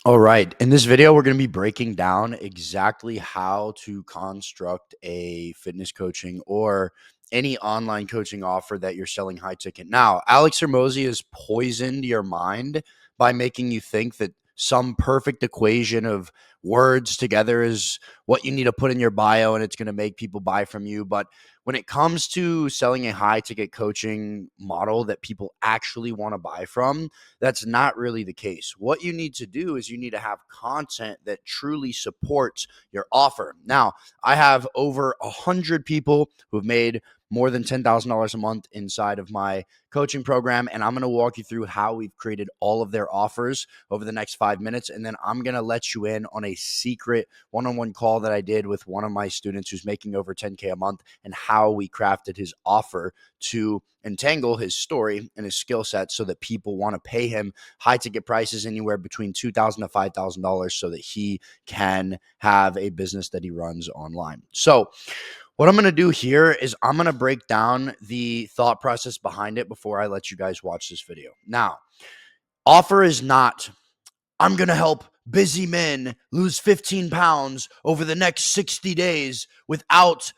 All right. In this video, we're going to be breaking down exactly how to construct a fitness coaching or any online coaching offer that you're selling high ticket. Now, Alex Hormozi has poisoned your mind by making you think that some perfect equation of words together is what you need to put in your bio and it's going to make people buy from you. But when it comes to selling a high ticket coaching model that people actually want to buy from, that's not really the case. What you need to do is you need to have content that truly supports your offer. Now, I have over 100 people who have made more than $10,000 a month inside of my coaching program. And I'm going to walk you through how we've created all of their offers over the next 5 minutes. And then I'm going to let you in on a secret one-on-one call that I did with one of my students who's making over 10K a month and how we crafted his offer to entangle his story and his skill set so that people want to pay him high ticket prices anywhere between $2,000 to $5,000 so that he can have a business that he runs online. So what I'm going to do here is I'm going to break down the thought process behind it before I let you guys watch this video. Now, offer is not, I'm going to help busy men lose 15 pounds over the next 60 days without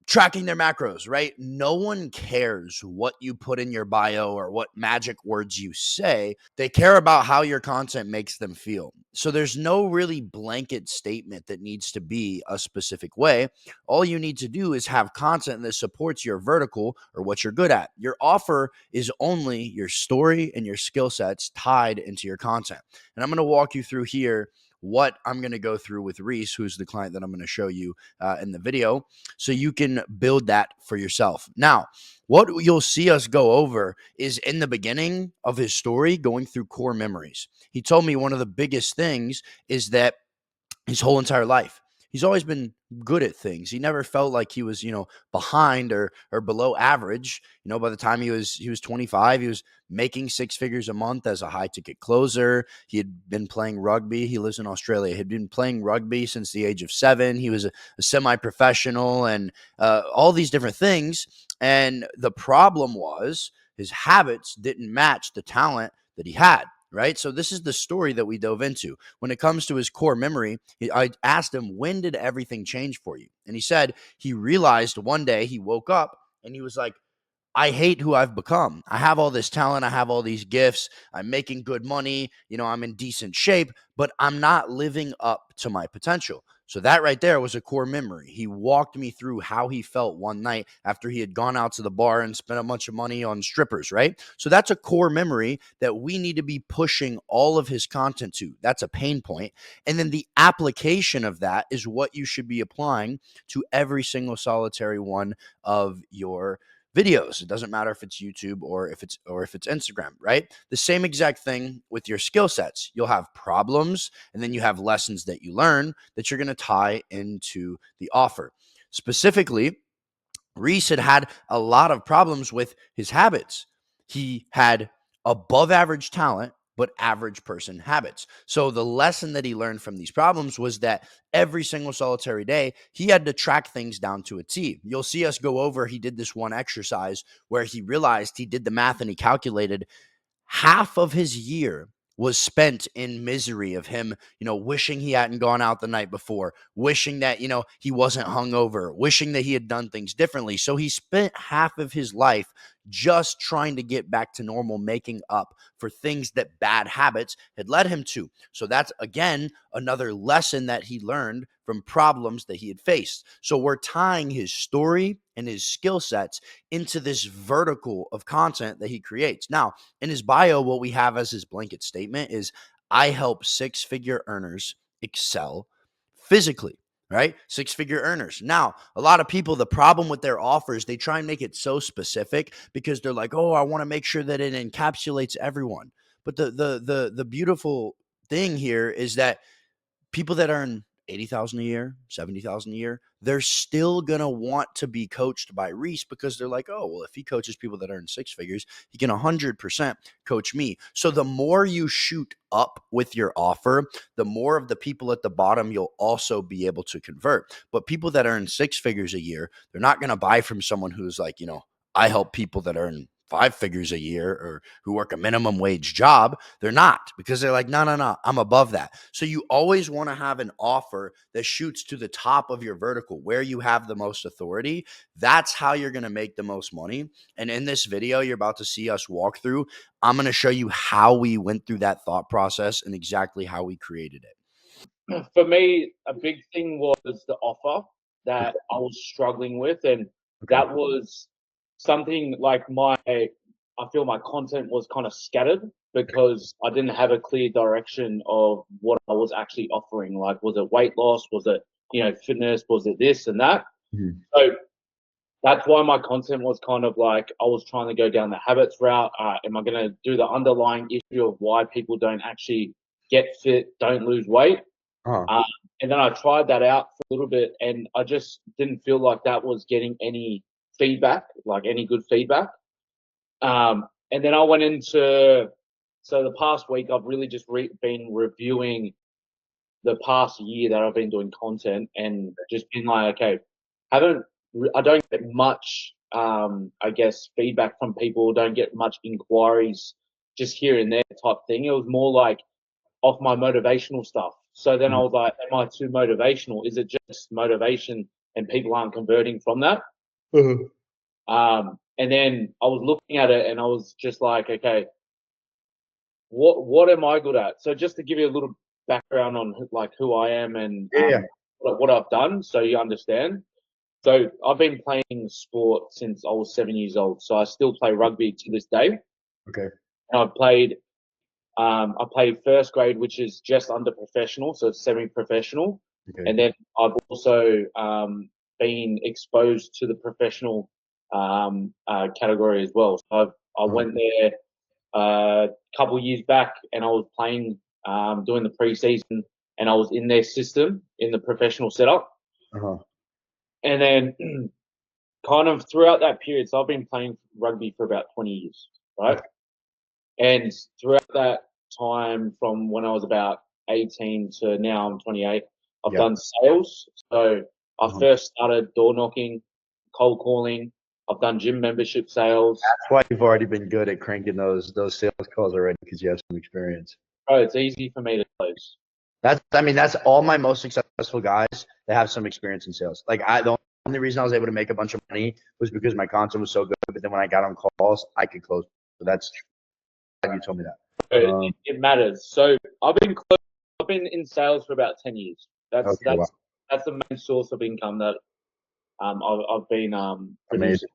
tracking their macros, right? No one cares what you put in your bio or what magic words you say. They care about how your content makes them feel. So there's no really blanket statement that needs to be a specific way. All you need to do is have content that supports your vertical or what you're good at. Your offer is only your story and your skill sets tied into your content. And I'm going to walk you through here what I'm going to go through with Reese, who's the client that I'm going to show you in the video, so you can build that for yourself. Now, what you'll see us go over is in the beginning of his story, going through core memories. He told me one of the biggest things is that his whole entire life, he's always been good at things. He never felt like he was, behind or below average. By the time he was 25, he was making six figures a month as a high ticket closer. He had been playing rugby. He lives in Australia. He had been playing rugby since the age of 7. He was a semi-professional and all these different things. And the problem was his habits didn't match the talent that he had. Right. So this is the story that we dove into. When it comes to his core memory, I asked him, when did everything change for you? And he said he realized one day he woke up and he was like, I hate who I've become. I have all this talent. I have all these gifts. I'm making good money. I'm in decent shape, but I'm not living up to my potential. So that right there was a core memory. He walked me through how he felt one night after he had gone out to the bar and spent a bunch of money on strippers, right? So that's a core memory that we need to be pushing all of his content to. That's a pain point. And then the application of that is what you should be applying to every single solitary one of your videos. It doesn't matter if it's YouTube or if it's Instagram, right? The same exact thing with your skill sets. You'll have problems and then you have lessons that you learn that you're going to tie into the offer. Specifically, Reese had a lot of problems with his habits. He had above average talent, but average person habits. So the lesson that he learned from these problems was that every single solitary day, he had to track things down to a T. You'll see us go over, he did this one exercise where he realized he did the math and he calculated half of his year was spent in misery of him, wishing he hadn't gone out the night before, wishing that, he wasn't hungover, wishing that he had done things differently. So he spent half of his life just trying to get back to normal, making up for things that bad habits had led him to. So that's, again, another lesson that he learned from problems that he had faced. So we're tying his story and his skill sets into this vertical of content that he creates. Now, in his bio, what we have as his blanket statement is, I help six-figure earners excel physically, right? Six-figure earners. Now, a lot of people, the problem with their offers, they try and make it so specific because they're like, oh, I want to make sure that it encapsulates everyone. But the beautiful thing here is that people that earn 80,000 a year, 70,000 a year, they're still going to want to be coached by Reese because they're like, oh, well, if he coaches people that earn six figures, he can 100% coach me. So the more you shoot up with your offer, the more of the people at the bottom you'll also be able to convert. But people that earn six figures a year, they're not going to buy from someone who's like, I help people that earn 5 figures a year or who work a minimum wage job. They're not, because they're like, no, no, no, I'm above that. So you always want to have an offer that shoots to the top of your vertical where you have the most authority. That's how you're going to make the most money. And in this video, you're about to see us walk through. I'm going to show you how we went through that thought process and exactly how we created it. For me, a big thing was the offer that I was struggling with, and that was something like I feel my content was kind of scattered because I didn't have a clear direction of what I was actually offering. Like, was it weight loss? Was it, fitness? Was it this and that? Mhm. So that's why my content was kind of like I was trying to go down the habits route. Am I going to do the underlying issue of why people don't actually get fit, don't lose weight? Uh-huh. Um, and then I tried that out for a little bit, and I just didn't feel like that was getting any feedback, like any good feedback. And then I went into, so the past week, I've really just been reviewing the past year that I've been doing content and just been like, okay, I don't get much, I guess, feedback from people, don't get much inquiries just here and there type thing. It was more like off my motivational stuff. So then I was like, am I too motivational? Is it just motivation and people aren't converting from that? And then I was looking at it and I was just like, okay, what am I good at? So just to give you a little background on like who I am and Yeah. what I've done, so you understand. So I've been playing sport since I was 7 years old. So I still play rugby to this day. Okay. And I played first grade, which is just under professional, so it's semi-professional. Okay. And then I've also been exposed to the professional category as well. So I went there a couple of years back, and I was playing, doing the preseason, and I was in their system in the professional setup. Uh-huh. And then kind of throughout that period, so I've been playing rugby for about 20 years, right? Okay. And throughout that time, from when I was about 18 to now I'm 28, I've Yeah. done sales. So I Uh-huh. first started door knocking, cold calling. I've done gym membership sales. That's why you've already been good at cranking those sales calls already, because you have some experience. Bro, it's easy for me to close. That's all my most successful guys that have some experience in sales. Like the only reason I was able to make a bunch of money was because my content was so good. But then when I got on calls, I could close. So that's you told me that. It matters. So I've been in sales for about 10 years. That's Okay. Wow. that's the main source of income that I've been producing. Amazing.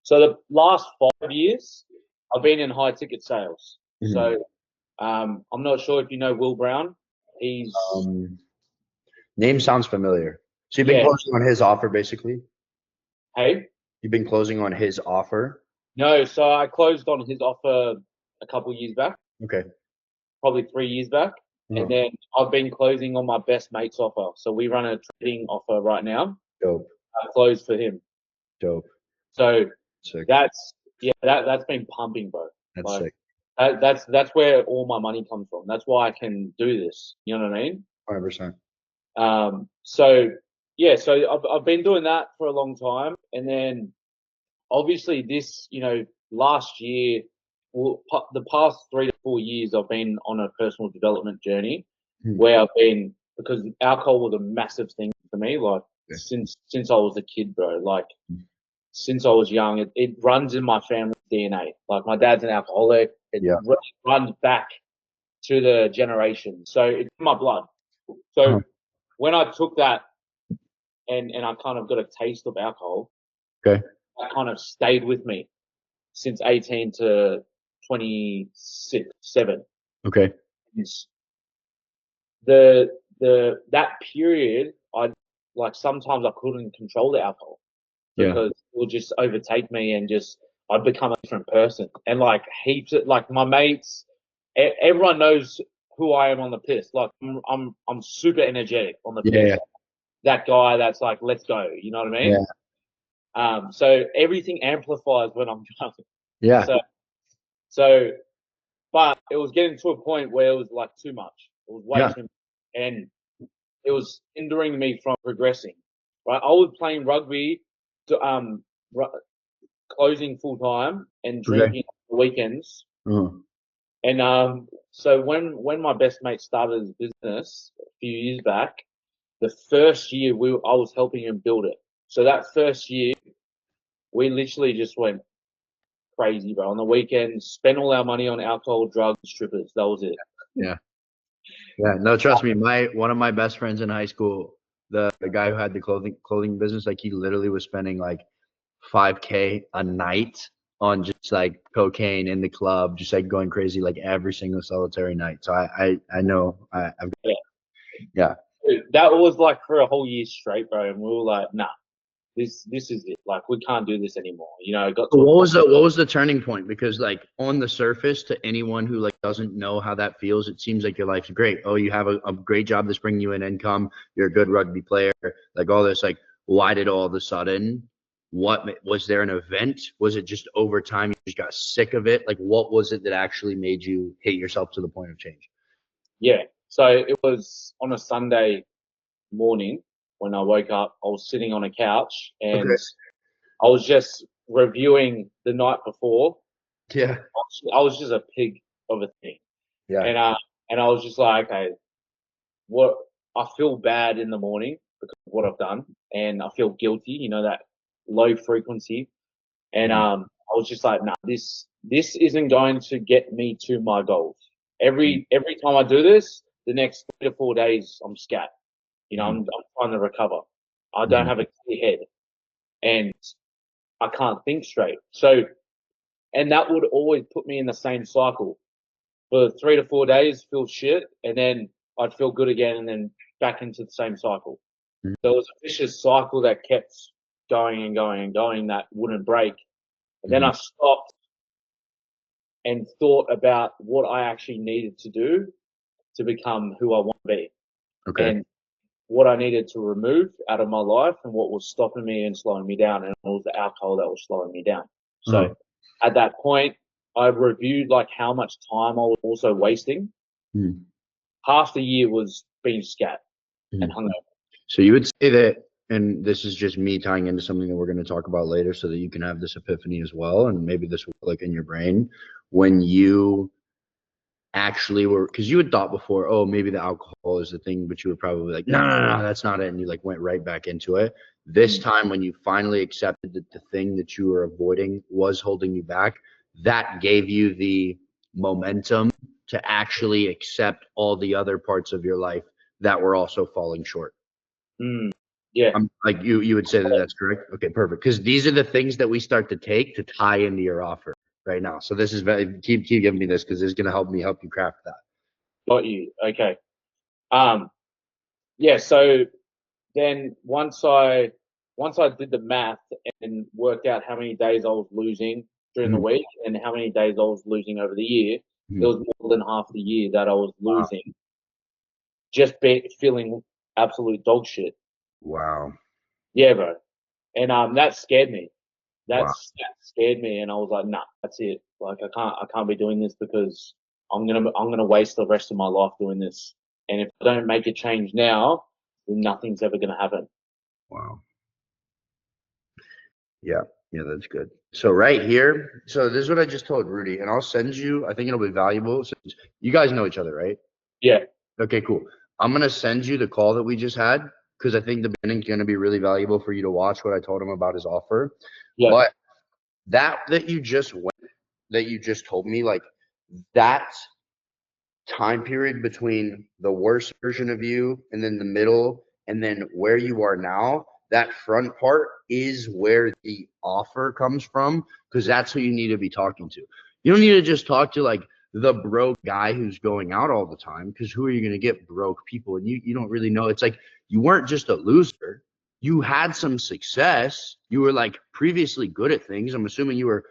So the last 5 years, I've been in high ticket sales. Mhm. So I'm not sure if you know Will Brown. He's Name sounds familiar. So you've been yeah. closing on his offer, basically. Hey, You've been closing on his offer. no. So I closed on his offer a couple of years back, Okay. probably 3 years back, and Uh-huh. then I've been closing on my best mate's offer. So we run a trading offer right now. Dope. I closed for him. Dope. So Sick. that's been pumping, bro. That's Like sick. that's where all my money comes from. That's why I can do this. You know what I mean? 100%. So yeah, so I've been doing that for a long time, and then obviously this, last year, well, the past 3 to 4 years, I've been on a personal development journey Mhm. where I've been, because alcohol was a massive thing for me, like Yeah. since I was a kid, bro. Like since I was young, it runs in my family DNA. Like my dad's an alcoholic. It Yeah. runs back to the generation, so it's in my blood. So Uh-huh. when I took that and I kind of got a taste of alcohol, Okay. that kind of stayed with me since 18 to 26, 7. Okay. It's that period, I like sometimes I couldn't control the alcohol Yeah. because it would just overtake me and just I'd become a different person. And like heaps of like my mates, everyone knows who I am on the piss. Like I'm super energetic on the piss. Yeah. That guy that's like, let's go. You know what I Yeah. mean? So everything amplifies when I'm drunk. Yeah. So so but it was getting to a point where it was like too much. It was way Yeah. too much. And it was hindering me from progressing. Right? I was playing rugby to, closing full time and Okay. drinking on the weekends. Uh-huh. And so when my best mate started his business a few years back, the first year I was helping him build it. So that first year, we literally just went crazy, bro. On the weekends, spent all our money on alcohol, drugs, strippers. That was it. Yeah. Yeah. No, trust me. One of my best friends in high school, the guy who had the clothing business, like he literally was spending like 5K a night on just like cocaine in the club, just like going crazy like every single solitary night. So I know I've Yeah. yeah. That was like for a whole year straight, bro. And we were like, nah, this is it. Like we can't do this anymore. You know, it got to a point. What was the turning point? Because like on the surface, to anyone who like doesn't know how that feels, it seems like your life's great. Oh, you have a great job that's bringing you an income. You're a good rugby player. Like all this. Like, why did all of a sudden? What was there an event? Was it just over time you just got sick of it? Like, what was it that actually made you hate yourself to the point of change? Yeah. So it was on a Sunday morning when I woke up. I was sitting on a couch and Okay. I was just reviewing the night before. Yeah. I was just a pig of a thing, Yeah. and I was just like, okay, what I feel bad in the morning because of what I've done, and I feel guilty. You know that low frequency, and Mhm. I was just like, nah, this isn't going to get me to my goals. Every time I do this, the next 3 to 4 days, I'm scat. You know, Mhm. I'm trying to recover. I don't Mhm. have a clear head, and I can't think straight. So, and that would always put me in the same cycle for 3 to 4 days, feel shit, and then I'd feel good again, and then back into the same cycle. Mhm. So it was a vicious cycle that kept going and going and going that wouldn't break. And then Mhm. I stopped and thought about what I actually needed to do to become who I want to be Okay. and what I needed to remove out of my life and what was stopping me and slowing me down. And it was the alcohol that was slowing me down. So Uh-huh. at that point, I reviewed like how much time I was also wasting. Mhm. Half the year was being scat and Mhm. hungover. So you would say that, and this is just me tying into something that we're going to talk about later so that you can have this epiphany as well. And maybe this will click in your brain when you actually were, because you had thought before, oh, maybe the alcohol is the thing, but you were probably like, no, no, no, that's not it. And you like went right back into it. This Mm. time, when you finally accepted that the thing that you were avoiding was holding you back, that gave you the momentum to actually accept all the other parts of your life that were also falling short. Mm. Yeah. Like you would say that that's correct. Okay, perfect. Because these are the things that we start to take to tie into your offer right now. So this is very keep giving me this because this is going to help me help you craft that. Got you. Okay. Um, yeah. So then once I did the math and worked out how many days I was losing during the Mhm. week and how many days I was losing over the year, it Mhm. was more than half the year that I was Wow. losing, feeling absolute dog shit. Wow. Yeah, bro. And that scared me. Wow. That scared me, and I was like, nah, that's it. Like I can't be doing this because I'm gonna waste the rest of my life doing this. And if I don't make a change now, then nothing's ever gonna happen. Wow. Yeah. Yeah, that's good. So right here, so this is what I just told Rudy, and I'll send you. I think it'll be valuable. Since you guys know each other, right? Yeah, Okay, cool. I'm gonna send you the call that we just had because I think the beginning's gonna be really valuable for you to watch what I told him about his offer. yeah. But that you just told me, like that time period between the worst version of you and then the middle and then where you are now, that front part is where the offer comes from because that's who you need to be talking to. You don't need to just talk to like the broke guy who's going out all the time because who are you going to get? Broke people. And you don't really know. It's like you weren't just a loser. You had some success. You were like previously good at things. I'm assuming you were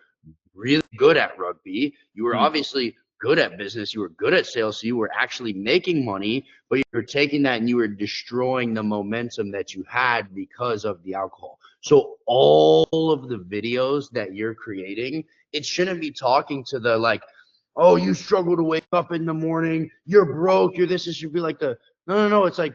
really good at rugby. You were Mm, obviously good at business. You were good at sales. So you were actually making money, but you were taking that and you were destroying the momentum that you had because of the alcohol. So all of the videos that you're creating, it shouldn't be talking to the like, oh, you struggle to wake up in the morning. You're broke. You're this. It should be like the, no, no, no. It's like,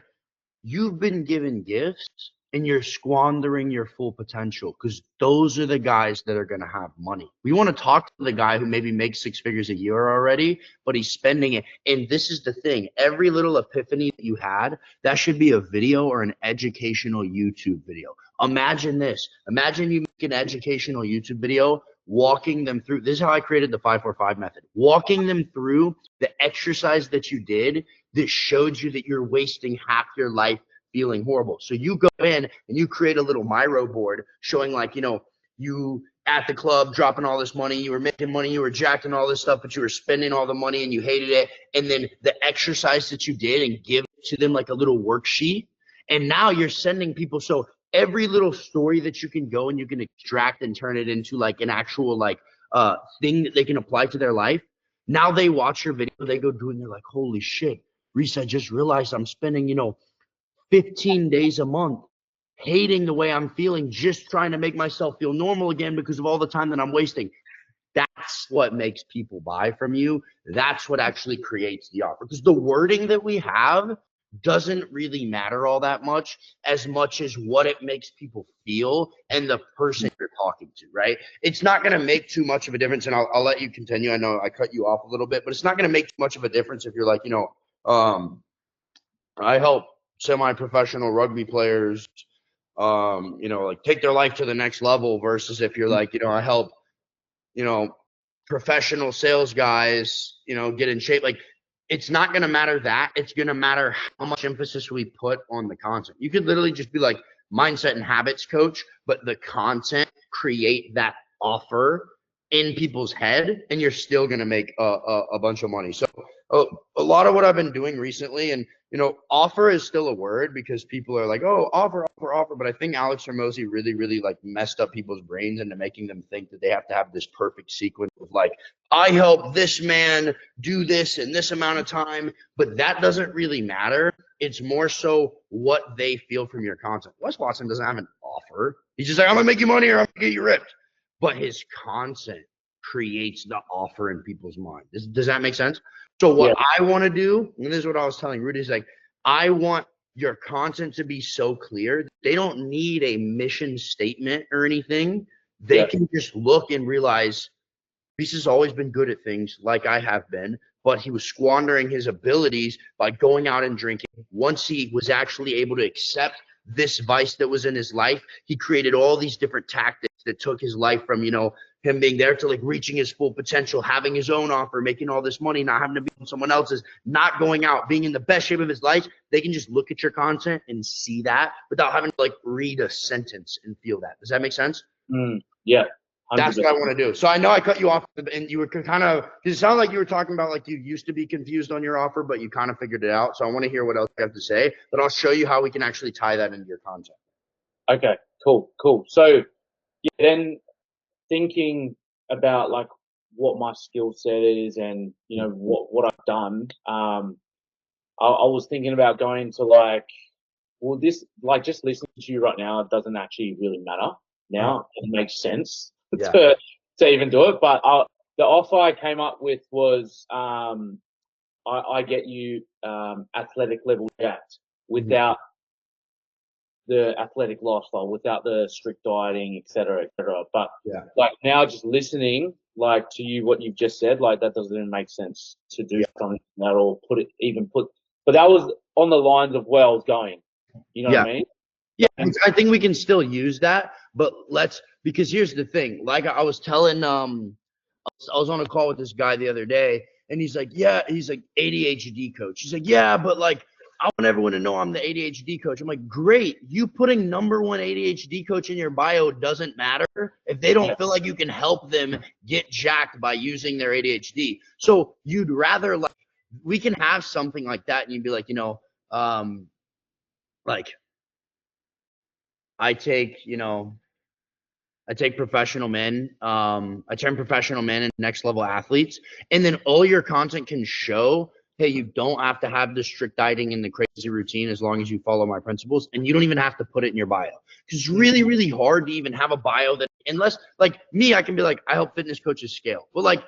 you've been given gifts and you're squandering your full potential, because those are the guys that are going to have money. We want to talk to the guy who maybe makes 6 figures a year already, but he's spending it. And this is the thing. Every little epiphany that you had, that should be a video or an educational YouTube video. Imagine this. Imagine you make an educational YouTube video walking them through. This is how I created the 5-4-5 method. Walking them through the exercise that you did that showed you that you're wasting half your life feeling horrible. So you go in and you create a little Miro board showing, like, you at the club dropping all this money, you were making money, you were jacking all this stuff, but you were spending all the money and you hated it. And then the exercise that you did, and give it to them like a little worksheet. And now you're sending people. So every little story that you can go and you can extract and turn it into like an actual thing that they can apply to their life. Now they watch your video, they go do it, and they're like, holy shit, Reese, I just realized I'm spending, 15 days a month hating the way I'm feeling, just trying to make myself feel normal again because of all the time that I'm wasting. That's what makes people buy from you. That's what actually creates the offer. Because the wording that we have doesn't really matter all that much as what it makes people feel and the person you're talking to, right? It's not going to make too much of a difference. And I'll let you continue. I know I cut you off a little bit, but it's not going to make too much of a difference if you're like, I help semi-professional rugby players, take their life to the next level, versus if you're like, I help, professional sales guys, get in shape. Like, it's not going to matter that. It's going to matter how much emphasis we put on the content. You could literally just be like mindset and habits coach, but the content create that offer in people's head, and you're still going to make a bunch of money. So a lot of what I've been doing recently, and offer is still a word because people are like, oh, offer. But I think Alex Hormozi really, really like messed up people's brains into making them think that they have to have this perfect sequence of like, I help this man do this in this amount of time, but that doesn't really matter. It's more so what they feel from your content. Wes Watson doesn't have an offer. He's just like, I'm gonna make you money or I'm gonna get you ripped. But his content creates the offer in people's mind. Does that make sense? So what I want to do, and this is what I was telling Rudy, is like, I want your content to be so clear. They don't need a mission statement or anything. They can just look and realize Reese has always been good at things like I have been, but he was squandering his abilities by going out and drinking. Once he was actually able to accept this vice that was in his life, he created all these different tactics that took his life from, him being there to like reaching his full potential, having his own offer, making all this money, not having to be on someone else's, not going out, being in the best shape of his life. They can just look at your content and see that without having to like read a sentence and feel that. Does that make sense? Yeah. 100%. That's what I want to do. So I know I cut you off, and you were kind of, because it sounded like you were talking about like you used to be confused on your offer, but you kind of figured it out. So I want to hear what else you have to say, but I'll show you how we can actually tie that into your content. Okay, cool. So then thinking about like what my skill set is and what I've done, I was thinking about going into like, well, this, like, just listening to you right now, it doesn't actually really matter now. It makes sense to even do it. But the offer I came up with was I get you athletic level jacked without the athletic lifestyle, without the strict dieting, et cetera, et cetera. But like now, just listening like to you, what you've just said, like that doesn't even make sense to do something that or but that was on the lines of where I was going. You know what I mean? Yeah, I think we can still use that, but because here's the thing. Like I was telling, I was on a call with this guy the other day, and he's like, ADHD coach. He's like, yeah, but like, I want everyone to know I'm the ADHD coach. I'm like, great. You putting #1 ADHD coach in your bio doesn't matter if they don't feel like you can help them get jacked by using their ADHD. So you'd rather like, we can have something like that, and you'd be like, like, I take professional men, I turn professional men into next level athletes, and then all your content can show, hey, you don't have to have the strict dieting and the crazy routine as long as you follow my principles, and you don't even have to put it in your bio. Because it's really, really hard to even have a bio that, unless like me, I can be like, I help fitness coaches scale. But like,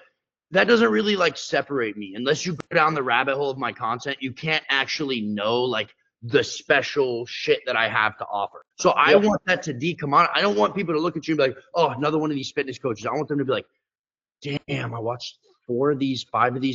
that doesn't really like separate me. Unless you go down the rabbit hole of my content, you can't actually know like the special shit that I have to offer. So I want that to decommodify. I don't want people to look at you and be like, oh, another one of these fitness coaches. I want them to be like, damn, I watched 5 of these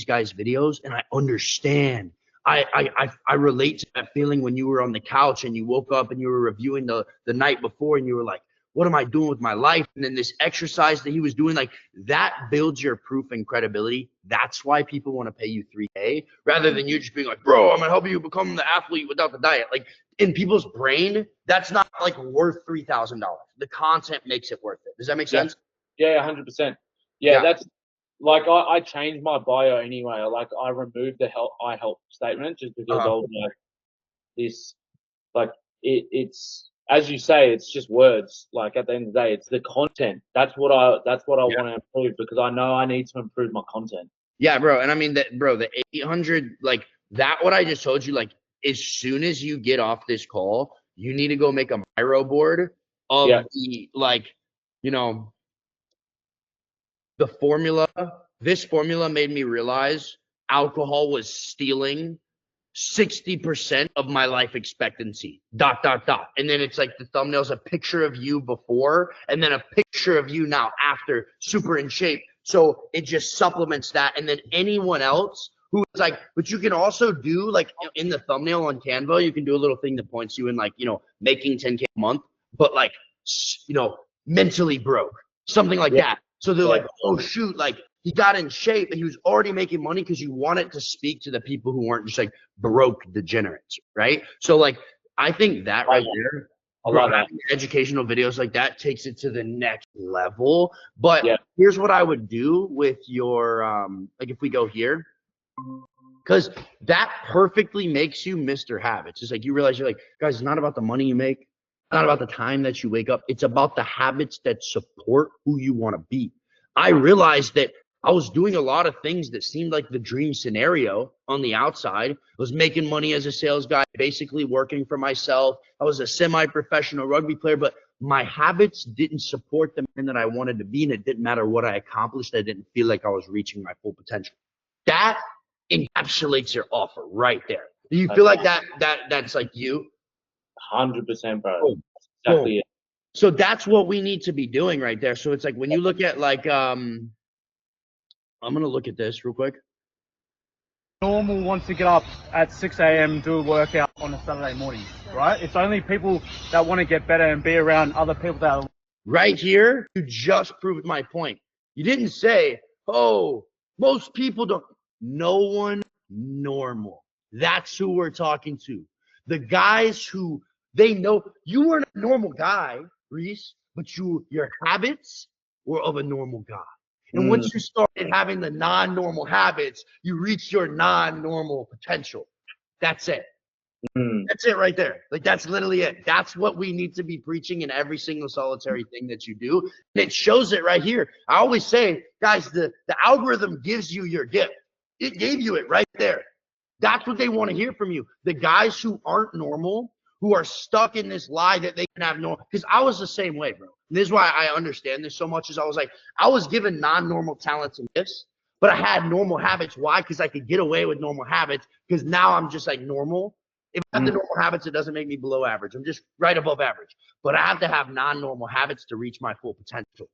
guys' videos, and I understand. I relate to that feeling when you were on the couch and you woke up and you were reviewing the night before and you were like, what am I doing with my life? And then this exercise that he was doing, like that builds your proof and credibility. That's why people want to pay you $3K rather than you just being like, bro, I'm going to help you become the athlete without the diet. Like in people's brain, that's not like worth $3,000. The content makes it worth it. Does that make sense? Yeah, 100%. Yeah, that's like I changed my bio anyway. Like I removed the I help statement just because I was like this, like it's as you say, it's just words. Like at the end of the day, it's the content. That's what I want to improve because I know I need to improve my content. Yeah, bro. And I mean that, bro, the 800, like that, what I just told you, like as soon as you get off this call, you need to go make a Miro board of the, like, you know, the formula. This formula made me realize alcohol was stealing 60% of my life expectancy, ... And then it's like the thumbnail's a picture of you before and then a picture of you now after, super in shape. So it just supplements that. And then anyone else who is like, but you can also do like in the thumbnail on Canva, you can do a little thing that points you in like, you know, making 10K a month, but like, you know, mentally broke, something like that. So they're like, oh shoot, like he got in shape and he was already making money because you want it to speak to the people who weren't just like broke degenerates, right? So like, I think that right there, a lot of educational videos like that takes it to the next level. But here's what I would do with your, like if we go here, because that perfectly makes you Mr. Habits. It's like you realize you're like, guys, it's not about the money you make, not about the time that you wake up. It's about the habits that support who you want to be. I realized that I was doing a lot of things that seemed like the dream scenario on the outside. I was making money as a sales guy, basically working for myself. I was a semi-professional rugby player, but my habits didn't support the man that I wanted to be, and it didn't matter what I accomplished. I didn't feel like I was reaching my full potential. That encapsulates your offer right there. Do you feel like that's like you? 100%, bro. Boom. Exactly. Boom. So that's what we need to be doing right there. So it's like when you look at like, I'm going to look at this real quick. Normal wants to get up at 6 a.m., do a workout on a Saturday morning, right? It's only people that want to get better and be around other people that are... Right here, you just proved my point. You didn't say, oh, most people don't. No one normal. That's who we're talking to. The guys who they know you weren't a normal guy, Reese, but your habits were of a normal guy. And once you started having the non-normal habits, you reached your non-normal potential. That's it. That's it right there. Like that's literally it. That's what we need to be preaching in every single solitary thing that you do. And it shows it right here. I always say, guys, the algorithm gives you your gift. It gave you it right there. That's what they want to hear from you. The guys who aren't normal, who are stuck in this lie that they can have normal. Because I was the same way, bro. And this is why I understand this so much. Is I was like, I was given non-normal talents and gifts, but I had normal habits. Why? Because I could get away with normal habits. Because now I'm just like normal. If I have the normal habits, it doesn't make me below average. I'm just right above average. But I have to have non-normal habits to reach my full potential.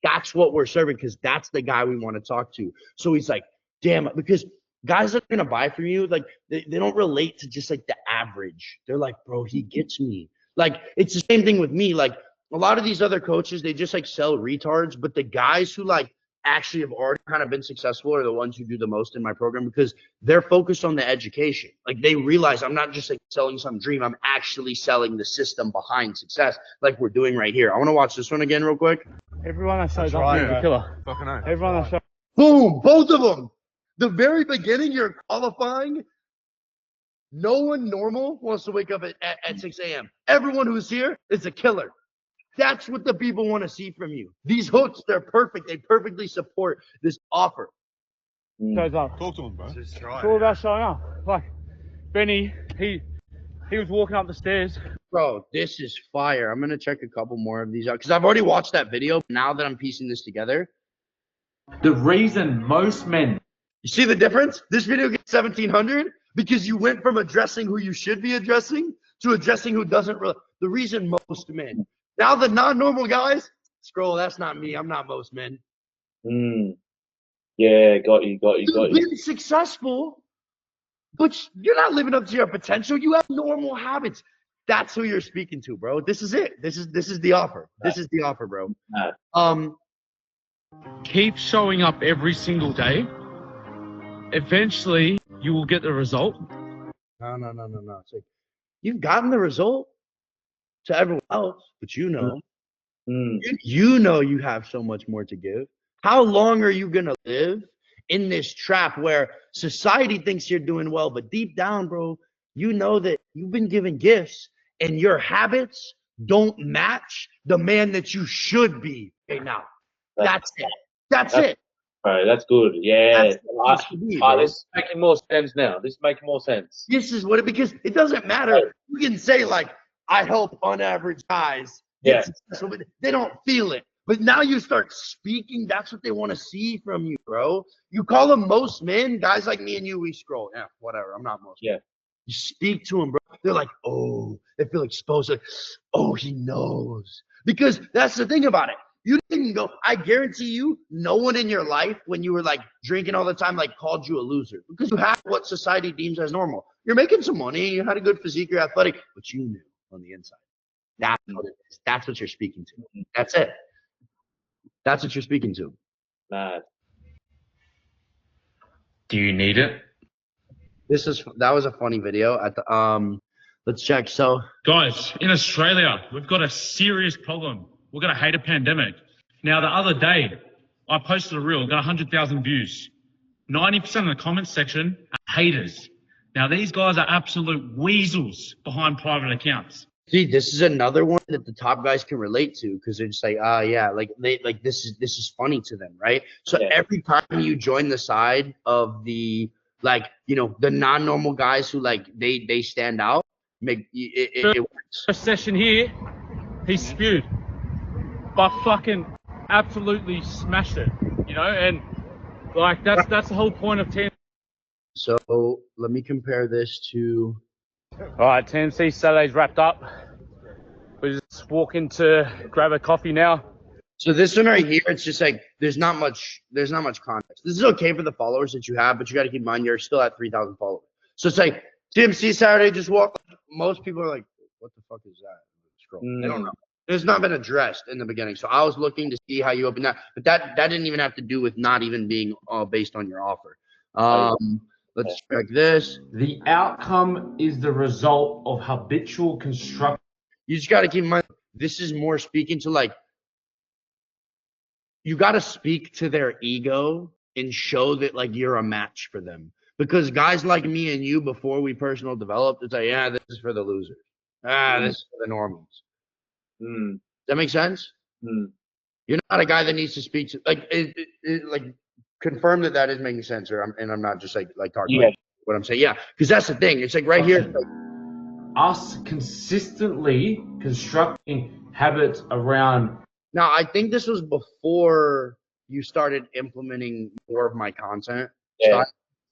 That's what we're serving because that's the guy we want to talk to. So he's like, damn it. Because guys that are going to buy from you, like they don't relate to just like the average. They're like, bro, he gets me. Like it's the same thing with me. Like a lot of these other coaches, they just like sell retards. But the guys who like actually have already kind of been successful are the ones who do the most in my program because they're focused on the education. Like they realize I'm not just like selling some dream. I'm actually selling the system behind success like we're doing right here. I want to watch this one again real quick. Everyone that shows up is a killer. Everyone that shows up. Boom, both of them. The very beginning, you're qualifying. No one normal wants to wake up at 6 a.m. Everyone who's here is a killer. That's what the people want to see from you. These hooks, they're perfect. They perfectly support this offer. Shows up. Talk to him, bro. It's all about showing up. Like Benny, he was walking up the stairs. Bro, this is fire. I'm gonna check a couple more of these out because I've already watched that video. Now that I'm piecing this together, the reason most men, you see the difference? This video gets 1,700. because you went from addressing who you should be addressing to addressing who doesn't really. The reason most men. Now the non-normal guys, scroll, that's not me. I'm not most men. Yeah, got you. You've been successful, but you're not living up to your potential. You have normal habits. That's who you're speaking to, bro. This is it. This is the offer. This is the offer, bro. Keep showing up every single day. Eventually, you will get the result. No. It's like you've gotten the result to everyone else, but you know, you know you have so much more to give. How long are you gonna live in this trap where society thinks you're doing well, but deep down, bro, you know that you've been given gifts and your habits don't match the man that you should be right now. That's it. That's it. Right, that's good. Yeah. That's this is making more sense now. This is making more sense. This is what it, because it doesn't matter. You can say like, I help unaverage guys get successful, but they don't feel it. But now you start speaking, that's what they want to see from you, bro. You call them most men, guys like me and you, we scroll. Yeah, whatever. I'm not most men. You speak to them, bro. They're like, oh, they feel exposed. Like, oh, he knows. Because that's the thing about it. You didn't go, I guarantee you, no one in your life, when you were like drinking all the time, like called you a loser. Because you have what society deems as normal. You're making some money, you had a good physique, you're athletic, but you knew on the inside. That's what it is. That's what you're speaking to. That's it. That's what you're speaking to. Mad. Do you need it? That was a funny video at the let's check. So guys, in Australia, we've got a serious problem. We've got a hater pandemic. Now, the other day, I posted a reel, got 100,000 views. 90% of the comments section are haters. Now, these guys are absolute weasels behind private accounts. See, this is another one that the top guys can relate to, because they're just like, yeah, like this is funny to them, right? So every time you join the side of the, like, you know, the non-normal guys who like they stand out, make it works. First session here, he spewed, but fucking absolutely smashed it, you know, and like that's the whole point of TNC. So let me compare this to. All right, TNC Saturday's wrapped up. We're just walking to grab a coffee now. So this one right here, it's just like there's not much context. This is okay for the followers that you have, but you got to keep in mind you're still at 3,000 followers. So it's like TMC Saturday, just walk. Most people are like, what the fuck is that? Scroll. They don't know. It's not been addressed in the beginning. So I was looking to see how you open that, but that didn't even have to do with not even being based on your offer. Let's check this. The outcome is the result of habitual construction. You just got to keep in mind, this is more speaking to like, you got to speak to their ego and show that like you're a match for them. Because guys like me and you, before we personal developed, it's like, yeah, this is for the losers. This is for the normals. Does that make sense? You're not a guy that needs to speak to, like, like, confirm that is making sense, or I'm not just like talking about what I'm saying. Yeah, because that's the thing. It's like right here. Like, us consistently constructing habits around. Now, I think this was before you started implementing more of my content stuff,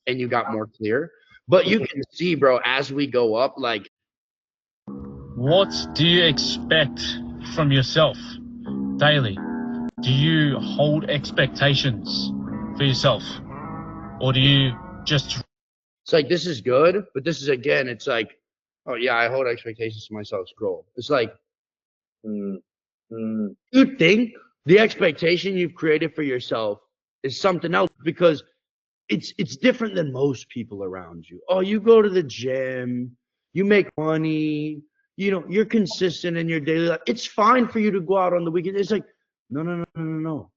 and you got more clear. But you can see, bro, as we go up, like. What do you expect from yourself daily? Do you hold expectations for yourself, or do you just? It's like, this is good, but this is, again, it's like, oh yeah, I hold expectations to myself. Scroll. It's like, you think the expectation you've created for yourself is something else, because it's different than most people around you. Oh, you go to the gym, you make money, you know, you're consistent in your daily life. It's fine for you to go out on the weekend. It's like, no.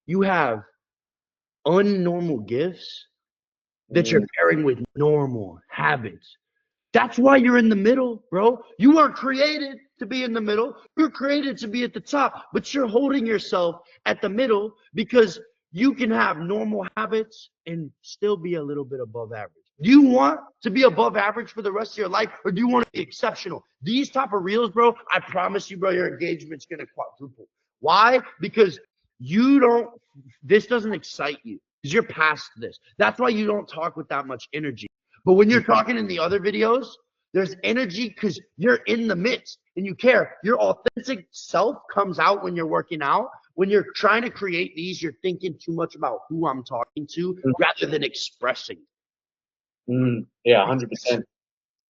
You have unnormal gifts that you're pairing with normal habits. That's why you're in the middle, bro. You weren't created to be in the middle. You're created to be at the top, but you're holding yourself at the middle because you can have normal habits and still be a little bit above average. Do you want to be above average for the rest of your life, or do you want to be exceptional? These type of reels, bro, I promise you, bro, your engagement's going to quadruple. Why? Because this doesn't excite you, because you're past this. That's why you don't talk with that much energy. But when you're talking in the other videos, there's energy because you're in the midst and you care. Your authentic self comes out when you're working out. When you're trying to create these, you're thinking too much about who I'm talking to rather than expressing. Yeah, 100%.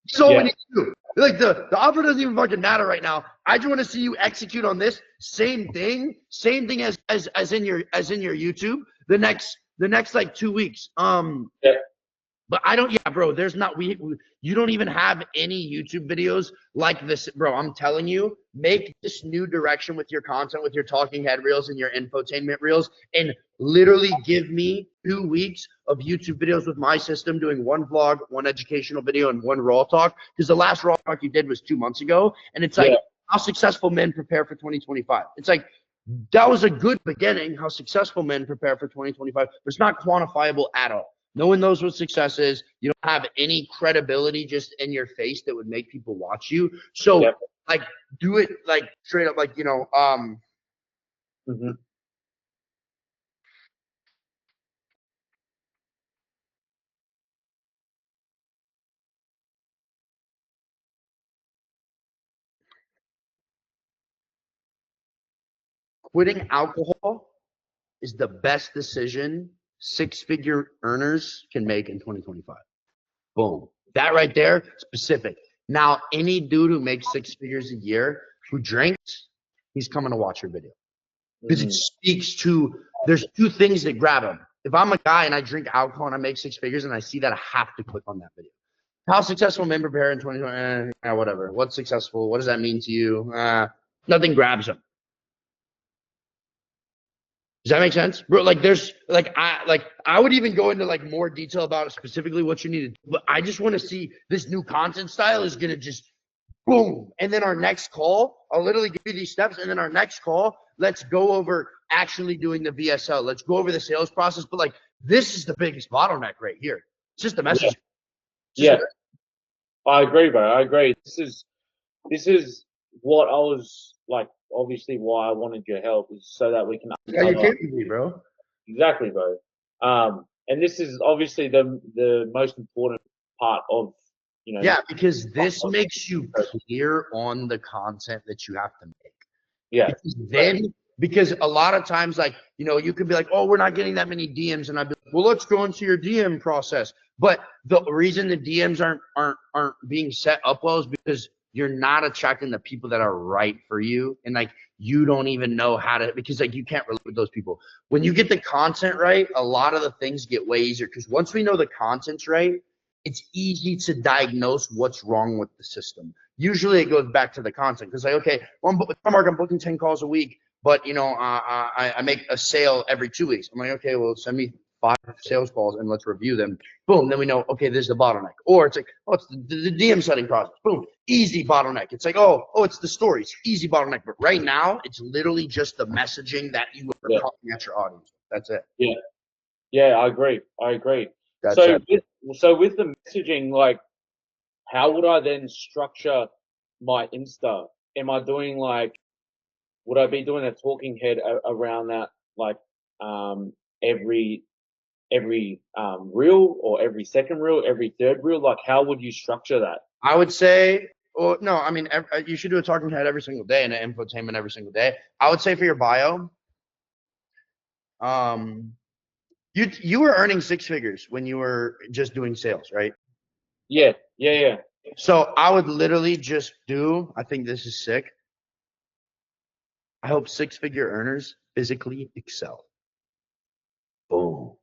That's all we need to do. Like the offer doesn't even fucking matter right now. I just want to see you execute on this same thing as in your YouTube the next like 2 weeks. Yeah. But I don't, yeah, bro, there's not, you don't even have any YouTube videos like this, bro. I'm telling you, make this new direction with your content, with your talking head reels and your infotainment reels, and literally give me 2 weeks of YouTube videos with my system, doing one vlog, one educational video, and one raw talk. Because the last raw talk you did was 2 months ago. And it's like, how successful men prepare for 2025. It's like, that was a good beginning, how successful men prepare for 2025, but it's not quantifiable at all. No one knows what success is. You don't have any credibility just in your face that would make people watch you. So like do it like straight up, like, quitting alcohol is the best decision 6-figure earners can make in 2025. Boom. That right there, specific. Now, any dude who makes 6 figures a year who drinks, he's coming to watch your video. Because it speaks to, there's 2 things that grab him. If I'm a guy and I drink alcohol and I make 6 figures and I see that, I have to click on that video. How successful men prepare in 2020? Whatever. What's successful? What does that mean to you? Nothing grabs him. Does that make sense, bro? Like, there's I would even go into like more detail about specifically what you need to do, but I just want to see this new content style is gonna just boom. And then our next call, I'll literally give you these steps, and then our next call, let's go over actually doing the VSL. Let's go over the sales process. But like, this is the biggest bottleneck right here. It's just the message. I agree, bro. I agree. This is what I was like. Obviously, why I wanted your help is so that we can. Yeah, you can't be, bro. Exactly, bro. And this is obviously the most important part of, Yeah, because this makes you clear on the content that you have to make. Yeah. Because a lot of times, like, you could be like, oh, we're not getting that many DMs, and I'd be like, well, let's go into your DM process. But the reason the DMs aren't being set up well is because you're not attracting the people that are right for you, and like, you don't even know how to, because like, you can't relate with those people. When you get the content right, a lot of the things get way easier, because once we know the content's right, it's easy to diagnose what's wrong with the system. Usually it goes back to the content, because like, okay, well, I'm booking 10 calls a week, but I make a sale every 2 weeks. I'm like, okay, well, send me 5 sales calls and let's review them. Boom. Then we know, okay, this is the bottleneck. Or it's like, oh, it's the DM setting process. Boom. Easy bottleneck. It's like, oh, it's the stories. Easy bottleneck. But right now, it's literally just the messaging that you are talking at your audience. That's it. Yeah. Yeah, I agree. So with the messaging, like, how would I then structure my Insta? Am I doing would I be doing a talking head around that, like, every reel, or every second reel, every third reel? Like, how would you structure that? I would say, well, no, I mean, you should do a talking head every single day and an infotainment every single day. I would say for your bio, you were earning 6 figures when you were just doing sales, right? Yeah. So I would literally just do, I think this is sick. I hope 6-figure earners physically excel. Boom.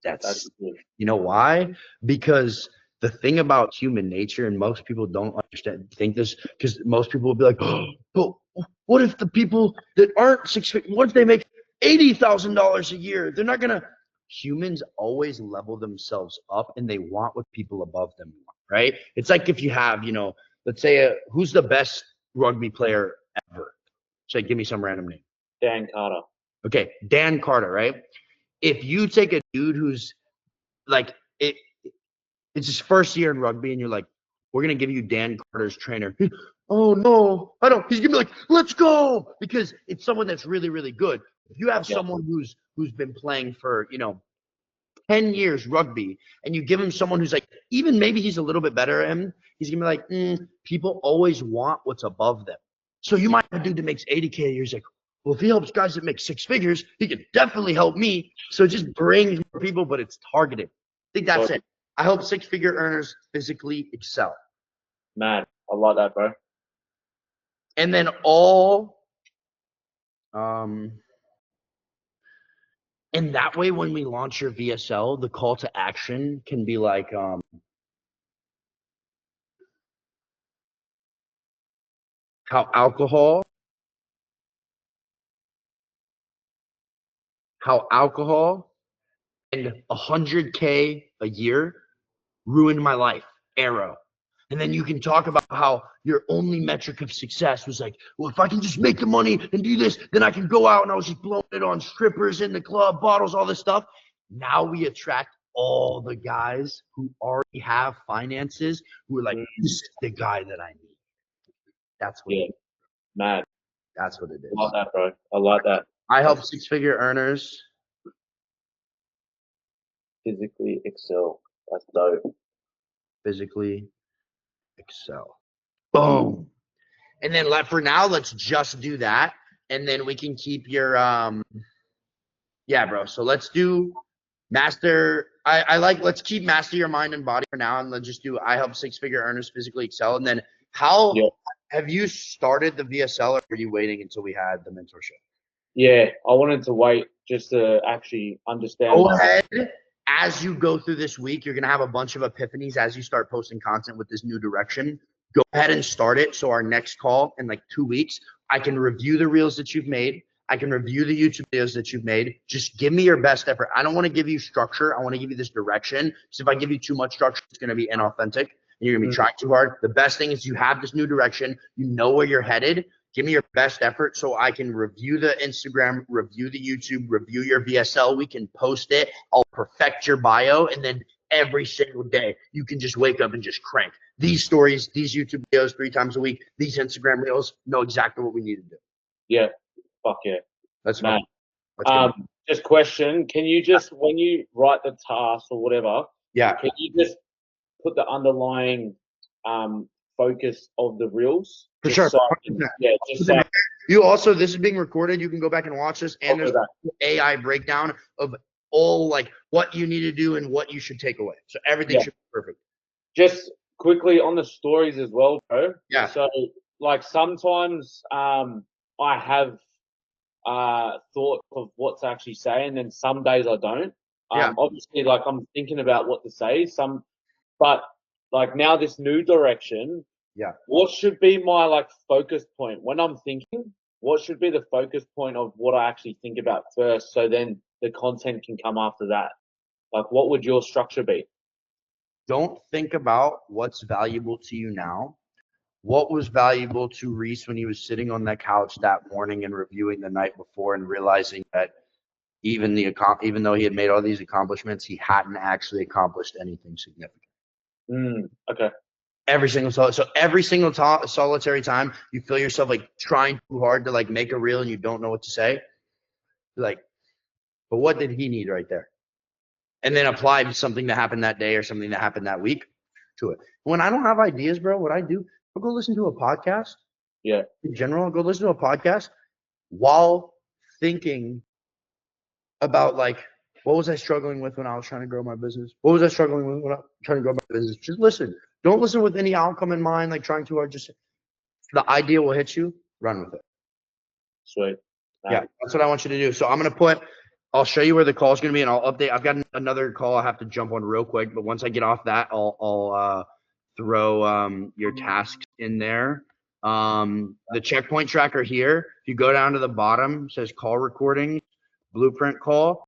That's you know why? Because the thing about human nature, and most people don't think this, because most people will be like, oh, but what if the people that aren't 6 figure, what if they make $80,000 a year? They're not gonna. Humans always level themselves up, and they want what people above them want, right? It's like if you have, let's say, who's the best rugby player ever? So give me some random name. Dan Carter. Okay, Dan Carter, right? If you take a dude who's like, it's his first year in rugby, and you're like, we're gonna give you Dan Carter's trainer. Oh no, I don't. He's gonna be like, let's go, because it's someone that's really, really good. If you have someone who's been playing for 10 years rugby, and you give him someone who's like, even maybe he's a little bit better at him, he's gonna be like, people always want what's above them. So you might have a dude that makes 80K a year. He's like, well, if he helps guys that make 6 figures, he could definitely help me. So it just brings more people, but it's targeted. I think that's it. I help 6-figure earners physically excel. Man, I like that, bro. And then and that way, when we launch your VSL, the call to action can be like, how alcohol and 100K a year ruined my life. Arrow. And then you can talk about how your only metric of success was like, well, if I can just make the money and do this, then I can go out, and I was just blowing it on strippers in the club, bottles, all this stuff. Now we attract all the guys who already have finances, who are like, this is the guy that I need. That's what it is. Man. That's what it is. I like that, bro. I like that. I help 6-figure earners physically excel. That's dope. Physically excel. Boom. And then for now, let's just do that. And then we can keep your yeah, bro. So let's do master. Let's keep master your mind and body for now, and let's just do I help 6-figure earners physically excel. And then how have you started the VSL, or are you waiting until we had the mentorship? Yeah, I wanted to wait just to actually understand. Go ahead. As you go through this week, you're going to have a bunch of epiphanies as you start posting content with this new direction. Go ahead and start it. So our next call in like 2 weeks, I can review the reels that you've made. I can review the YouTube videos that you've made. Just give me your best effort. I don't want to give you structure. I want to give you this direction. So if I give you too much structure, it's going to be inauthentic, and you're going to be trying too hard. The best thing is you have this new direction. You know where you're headed. Give me your best effort so I can review the Instagram, review the YouTube, review your VSL. We can post it. I'll perfect your bio. And then every single day, you can just wake up and just crank. These stories, these YouTube videos 3 times a week, these Instagram reels, know exactly what we need to do. Yeah. Fuck yeah. That's man. That's just question. Can you just, when you write the task or whatever, can you just put the underlying focus of the reels? For sure. So You also, this is being recorded. You can go back and watch this, and there's an AI breakdown of all like what you need to do and what you should take away. So everything should be perfect. Just quickly on the stories as well, bro. Yeah. So like sometimes I have thought of what to actually say, and then some days I don't. Obviously, like I'm thinking about what to say. But like now this new direction. Yeah. What should be my like focus point when I'm thinking? What should be the focus point of what I actually think about first, so then the content can come after that? Like, what would your structure be? Don't think about what's valuable to you now. What was valuable to Reese when he was sitting on that couch that morning and reviewing the night before and realizing that even though he had made all these accomplishments, he hadn't actually accomplished anything significant. Okay. Every single solitary time you feel yourself like trying too hard to like make a reel and you don't know what to say, you're like, but what did he need right there? And then apply something that happened that day or something that happened that week to it. When I don't have ideas, bro, what I do, I'll go listen to a podcast. Yeah. In general, I'll go listen to a podcast while thinking about like, what was I struggling with when I was trying to grow my business? What was I struggling with when I was trying to grow my business? Just listen. Don't listen with any outcome in mind, like trying too hard. Just the idea will hit you, run with it. Sweet. Yeah, that's what I want you to do. So I'll show you where the call is going to be, and I'll update. I've got another call I have to jump on real quick, but once I get off that, I'll throw your tasks in there. The checkpoint tracker here, if you go down to the bottom, it says call recording, blueprint call.